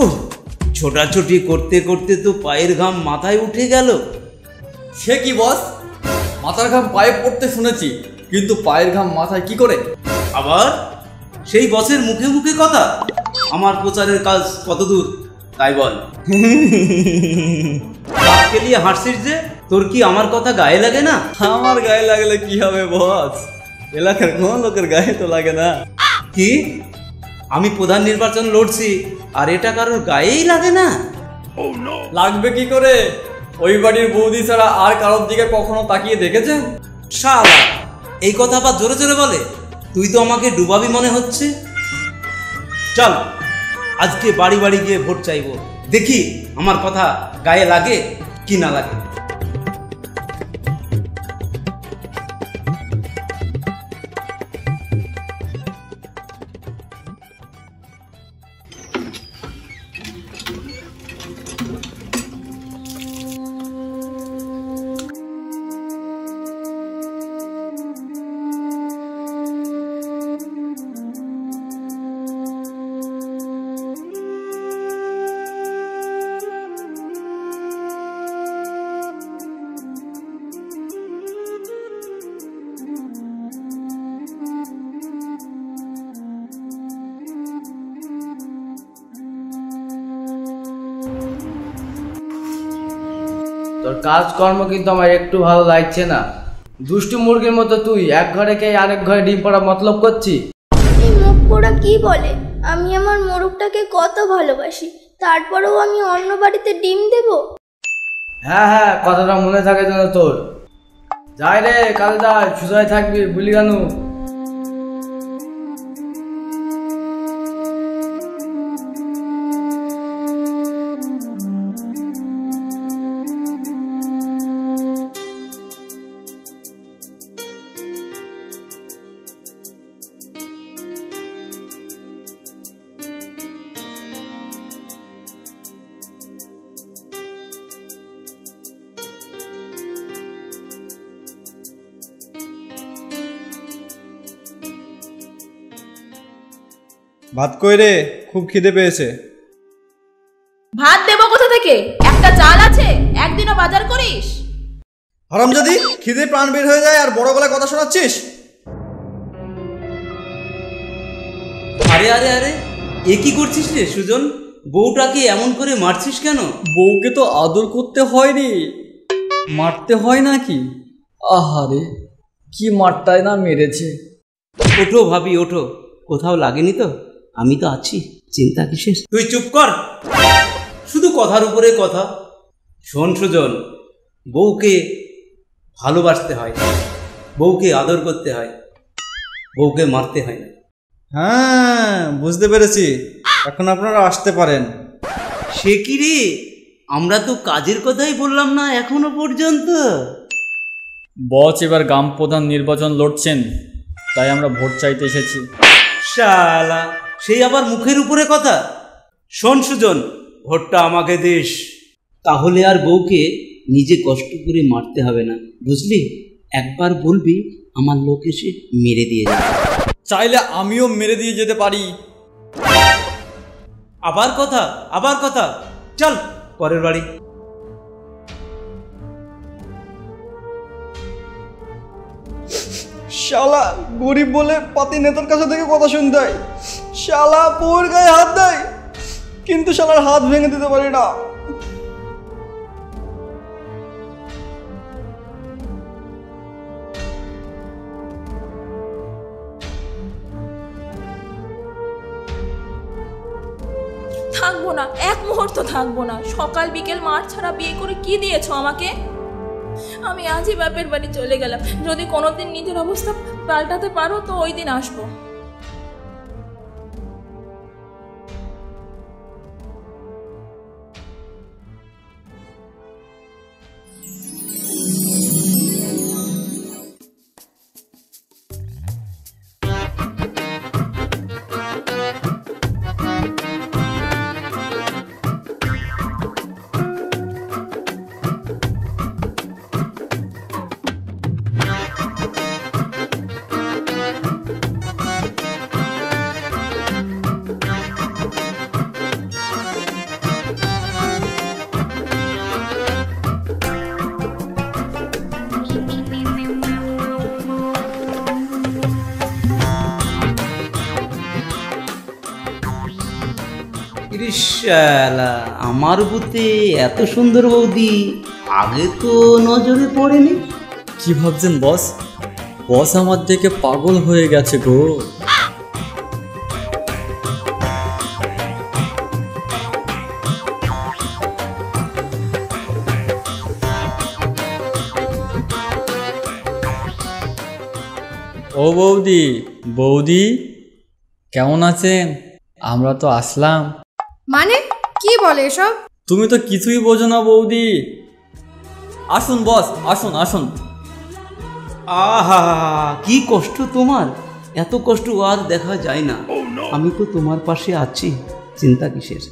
উহ, ছোটাছুটি করতে করতে তো পায়ের ঘাম মাথায় উঠে গেল। সে কি বস, মাথার ঘাম পায়ে পড়তে শুনেছি, কিন্তু পায়ের ঘাম মাথায় কি করে? আবার সেই বসের মুখে মুখে কথা। আমার প্রচারের কাজ কত দূর তাই বল। কাককে নিয়ে হাসছিস যে, তোর কি আমার কথা গায়ে লাগে না? আমার গায়ে লাগলে কি হবে বস, এলাকার কোন লোকের গায়ে তো লাগে না। কি, আমি প্রধান নির্বাচন লড়ছি আর এটা কারোর গায়েই লাগে না? লাগবে কি করে? ওই বাড়ির বৌদি ছাড়া আর কারোর দিকে কখনো তাকিয়ে দেখেছেন? শালা, এই কথা আবার জোরে জোরে বলে। তুই তো আমাকে ডুবাবি মনে হচ্ছে। চল, আজকে বাড়ি বাড়ি গিয়ে ভোট চাইবো, দেখি আমার কথা গায়ে লাগে কি না লাগে। তোর কাজকর্ম কিন্তু আমার একটু ভালো লাগছে না। দুষ্টু মুরগির মতো তুই এক ঘরে কে আরেক ঘরে ডিম পাড়া মতলব করছি। এই মুখ পোড়া কি বলে? আমি আমার মোরগটাকে কত ভালোবাসি, তারপরেও আমি অন্য বাড়িতে ডিম দেব? হ্যাঁ হ্যাঁ, কথাটা মনে থাকে যেন তোর। যাই রে, কাজে যাই, সুজায় থাকবি, বুঝলি কেন? ভাত কই রে, খুব খিদে পেয়েছে। ভাত দেবো কোথা থেকে? একটা চাল আছে, একদিনও বাজার করিস? হারামজাদি, খিদে প্রাণ বের হয়ে যায় আর বড় গলায় কথা শোনাচ্ছিস। আরে আরে আরে, এ কি করছিস রে সুজন? বউটাকে এমন করে মারছিস কেন? বউকে তো আদর করতে হয়নি, মারতে হয় নাকি? আহারে, কি মারটাই না মেরেছে। ওঠো ভাবি, ওঠো, কোথাও লাগেনি তো? আমি তো আছি, চিন্তা কিসের? তুই চুপ কর, শুধু কথার উপরে কথা। শোন সুজন, বউকে ভালোবাসতে হয়, বউকে আদর করতে হয়, বউকে মারতে হয় না। হ্যাঁ, বুঝতে পেরেছি, এখন আপনারা আসতে পারেন। সে কি রে, আমরা তো কাজের কথাই বললাম না এখনো পর্যন্ত। বস এবার গ্রাম প্রধান নির্বাচন লড়ছেন, তাই আমরা ভোট চাইতে এসেছি। শালা, সেই আবার মুখের উপরে কথা। শোন সুজন, ভোটটা আমাকে দিস, তাহলে আর বউকে নিজে কষ্ট করে মারতে হবে না, বুঝলি? একবার বলবি, আমার লোক এসে মেরে দিয়ে যাবে। চাইলে আমিও মেরে দিয়ে যেতে পারি। আবার কথা, আবার কথা। চল পরের বাড়ি। শালা গরিব বলে পাতি নেতার কাছে থেকে কথা শুনতে হয়। শালা বউর গায়ে হাত দেয়, কিন্তু শালার হাত ভেঙে দিতে পারি না। থাকবো না, এক মুহূর্ত থাকবো না। সকাল বিকেল মাঠ ছাড়া বিয়ে করে কি দিয়েছো আমাকে? আমি আজই বাপের বাড়ি চলে গেলাম। যদি কোনোদিন নিজের অবস্থা পাল্টাতে পারো তো ওই দিন আসবো। ইশালা, আমার বুতে এত সুন্দর বৌদি আগে তো নজরে পড়েনি। কি ভাবছেন বস? বস আমার দেখে পাগল হয়ে গেছে গো। ও বৌদি, বৌদি কেমন আছেন? আমরা তো আসলাম। মানে কি বলে এসব? তুমি তো কিছুই বোঝো না বৌদি। আসুন বস, আসুন আসুন। আহা, কি কষ্ট তোমার! এত কষ্ট আর দেখা যায় না। আমি তো তোমার পাশে আছি, চিন্তা কিসের?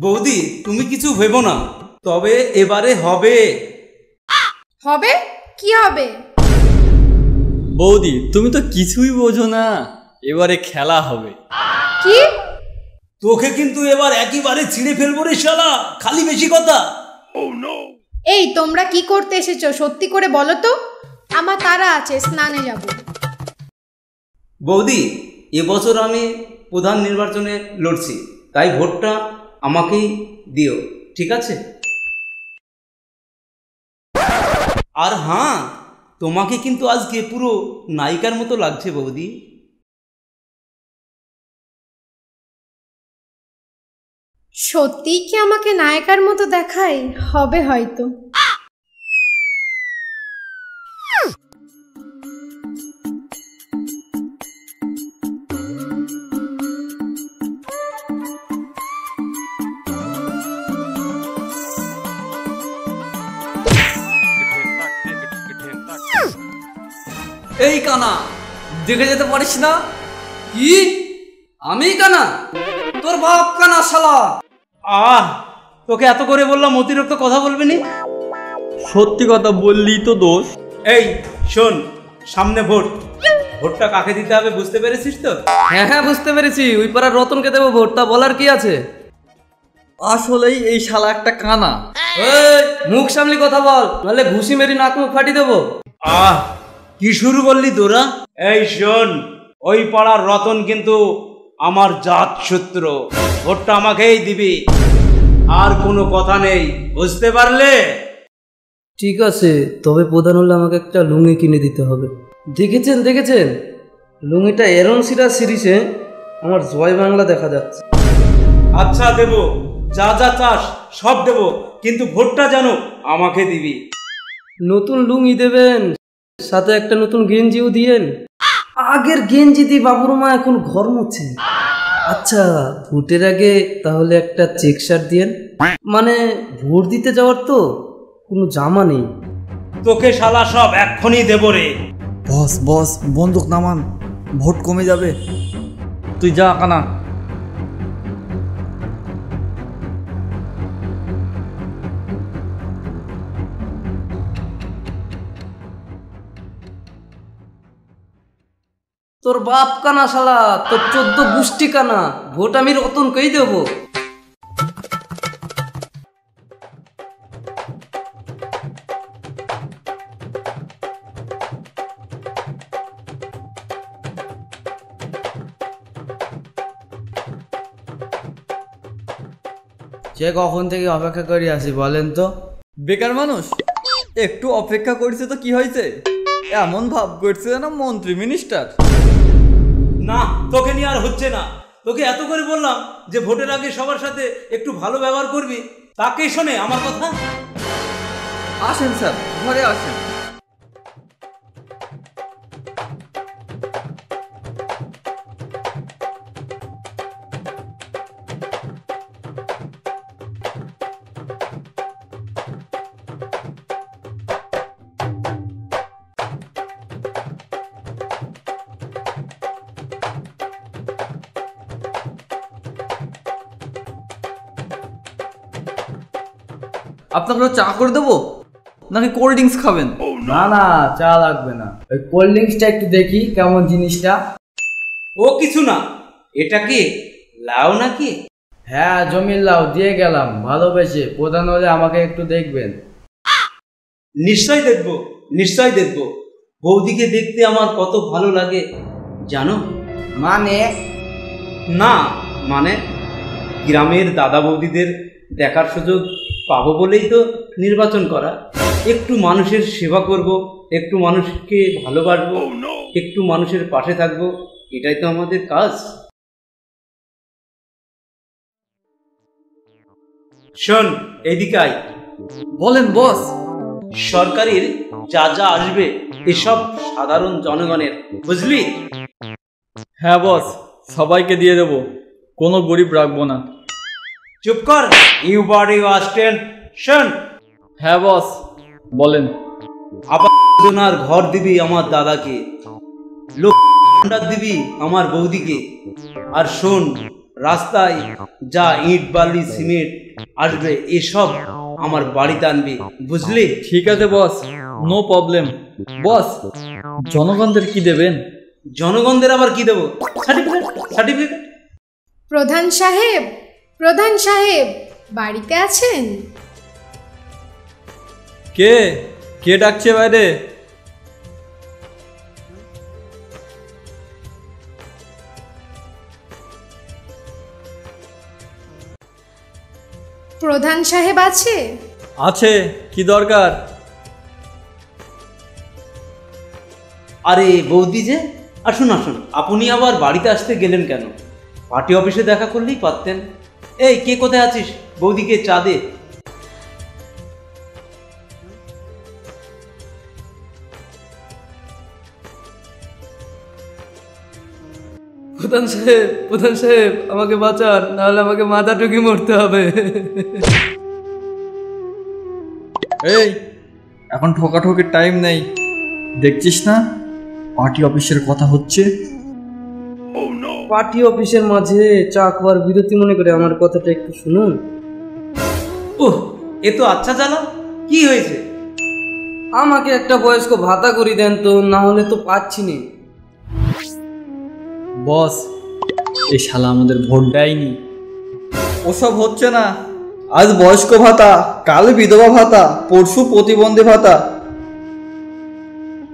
বৌদি, তুমি কিছু ভেবো না, তবে এবারে হবে। হবে? কি হবে? বৌদি তুমি তো কিছুই বোঝো না, এবারে খেলা হবে। কি? তোকে কিন্তু এবার একেবারে ছিঁড়ে ফেলবো রে শালা, খালি বেশি কথা। এই তোমরা কি করতে এসেছো সত্যি করে বলো তো? আমার তারা আছে, স্নানে যাব। বৌদি, এবছর আমি প্রধান নির্বাচনে লড়ছি, তাই ভোটটা আমাকেই দিও, ঠিক আছে? আর হ্যাঁ, তোমাকে কিন্তু আজকে পুরো নায়িকার মতো লাগছে বৌদি। সত্যিই কি আমাকে নায়িকার মতো দেখায়? হবে হয়তো। এই কানা, দেখে যেতে পারিস না? কি? আমি কানা? তোর বাপ কানা শালা। তোকে এত করে বললাম অতিরিক্ত কথা বলবি নি। সত্যি কথা বললি তো দোষ। এই শোন, সামনে ভোট, ভোটটা কাকে দিতে হবে বুঝতে পেরেছিস তো? হ্যাঁ হ্যাঁ বুঝতে পেরেছি, ওই পাড়ার রতনকে দেবো ভোটটা, বলার কি আছে? আসলেই এই শালা একটা কানা। মুখ সামলি কথা বল, নাহলে ঘুষি মেরি নাক মুখ ফাটি দেবো। কি শুরু করলি তোরা? এই শোন, ওই পাড়ার রতন কিন্তু আমার জাত সূত্র, ভোটটা আমাকেই দিবি, আর কোনো কথা নেই, বুঝতে পারলে? ঠিক আছে, তবে প্রধান হলে আমাকে একটা লুঙ্গি কিনে দিতে হবে। দেখেছেন দেখেছেন, লুঙ্গিটা এরম সিরা সিরিজে আমার জয় বাংলা দেখা যাচ্ছে। আচ্ছা দেব, যা যা চাস সব দেব, কিন্তু ভোটটা যেন আমাকে দিবি। নতুন লুঙ্গি দেবেন, সাথে একটা নতুন গেঞ্জিও দিয়েন। আগের গেঞ্জি দিয়ে বাবুর মা এখন ঘর মুছে। আচ্ছা, ভোটের আগে তাহলে একটা চেক শার্ট দিয়েন, মানে ভোট দিতে যাওয়ার তো কোনো জামা নেই। তোকে শালা সব এক্ষুনি দেব রে। বস বস, বন্দুক নামান, ভোট কমে যাবে। তুই যা কানা। তোর বাপ কানা শালা, তোর 14 গোষ্ঠী কানা, ভোট আমি রতনকেই দেবো। সে কখন থেকে অপেক্ষা করে আসি বলেন তো? বেকার মানুষ, একটু অপেক্ষা করছে তো কি হয়েছে? এমন ভাব করছে না মন্ত্রী মিনিস্টার। না, তোকে নিয়ে আর হচ্ছে না। তোকে এত করে বললাম যে ভোটের আগে সবার সাথে একটু ভালো ব্যবহার করবি, তাকেই শোনে আমার কথা। আসেন স্যার, ঘরে আসেন। আপনাকে চা করে দেবো নাকি কোল্ড ড্রিঙ্কস খাবেন? না না, চা লাগবে না, ওই কোল্ড ড্রিঙ্কসটা একটু দেখি কেমন জিনিসটা। ও কিছু না, এটা কি লাউ নাকি? হ্যাঁ জমিল্লাও দিয়ে গেলাম ভালোবেসে, প্রধান হলে আমাকে একটু দেখবেন। নিশ্চয় দেখব, নিশ্চয় দেখব। বৌদিকে দেখতে আমার কত ভালো লাগে জানো? মানে? না মানে গ্রামের দাদা বৌদিদের দেখার সুযোগ পাবো বলেই তো নির্বাচন করা। একটু মানুষের সেবা করব, একটু মানুষকে ভালোবাসবো, একটু মানুষের পাশে থাকবো, এটাই তো আমাদের কাজ। শোন এদিকে আয়। বলেন বস। সরকারের যা যা আসবে এসব সাধারণ জনগণের, বুঝলি? হ্যাঁ বস, সবাইকে দিয়ে দেবো, কোনো গরিব রাখবো না। চুপ কর, ইউ বডি অ্যাটেনশন। হ্যাঁ বস বলেন। আপনার ঘর দিবি আমার দাদাকে, লোক দিবি আমার বৌদিকে, আর শোন রাস্তায় যা ইট বালি সিমেন্ট আসবে এসব আমার বাড়িতে আনবি, বুঝলি? ঠিক আছে বস, নো প্রবলেম। বস জনগণদের কি দেবেন? জনগণদের আবার কি দেবো? Certificate, certificate. প্রধান সাহেব, প্রধান সাহেব বাড়িতে আছেন? কে কে ডাকছে বাইরে? প্রধান সাহেব আছে? আছে, কি দরকার? আরে বৌদি যে, আসুন আসুন। আপনি আবার বাড়িতে আসতে গেলেন কেন? পার্টি অফিসে দেখা করলেই পারতেন। এই কে কোথায় আছিস? বৌদিকে চা দে। প্রধান সাহেব, প্রধান সাহেব আমাকে বাঁচান, নাহলে আমাকে মাথা টুকি মরতে হবে। এই এখন ঠোকাঠকির টাইম নেই, দেখছিস না পার্টি অফিসের কথা হচ্ছে। পার্টি অফিসের মাঝে চা খাওয়ার বিরতি মনে করে আমার কথাটা একটু শুনুন। ওহ, এ তো আচ্ছা জ্বালা। কি হয়েছে? আমাকে একটা বয়স্ক ভাতা করে দেন তো, না হলে তো পাচ্ছি না। বস এই শালা আমাদের ভোট দেয়নি। ওসব হচ্ছে না। আজ বয়স্ক ভাতা, কাল বিধবা ভাতা, পরশু প্রতিবন্ধী ভাতা।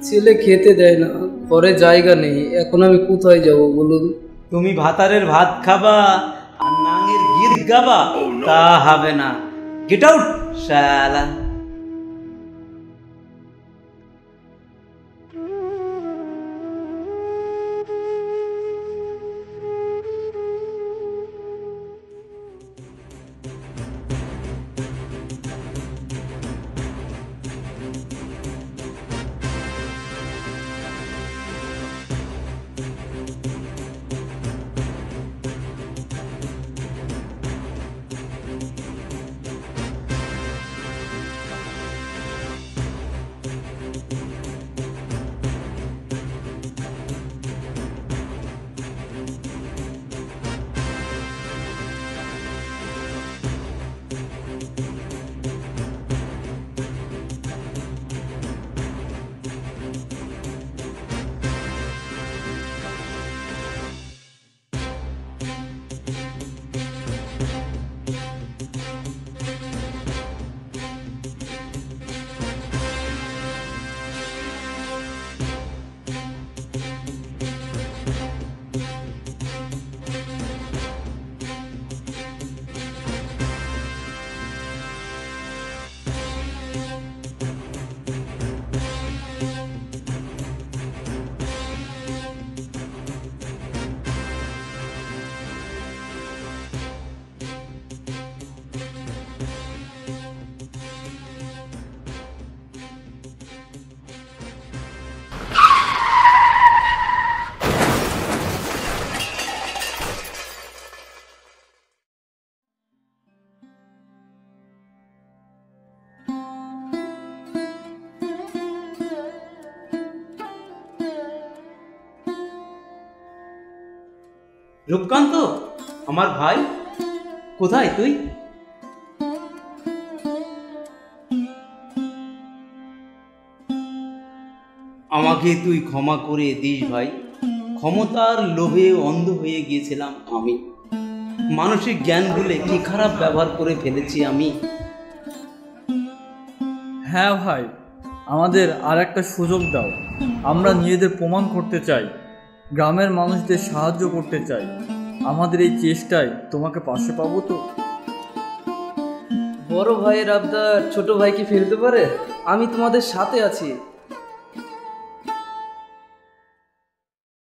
ছেলে খেতে দেয় না, ঘরে জায়গা নেই, এখন আমি কোথায় যাব বলুন? তুমি ভাতারের ভাত খাবা আর নাঙের গীত গাবা, তা হবে না। গেট আউট শালা। রূপকান্ত, আমার ভাই, কোথায় তুই? আমাকে তুই ক্ষমা করে দিস ভাই। ক্ষমতার লোভে অন্ধ হয়ে গিয়েছিলাম আমি। মানসিক জ্ঞান ভুলে কি খারাপ ব্যবহার করে ফেলেছি আমি। হ্যাঁ ভাই, আমাদের আর একটা সুযোগ দাও। আমরা নিজেদের প্রমাণ করতে চাই, গ্রামের মানুষদের সাহায্য করতে চাই। আমাদের এই চেষ্টায় তোমাকে পাশে পাবো তো? বড় ভাইয়ের আবদার ছোট ভাই কি ফেলতে পারে? আমি তোমাদের সাথে আছি।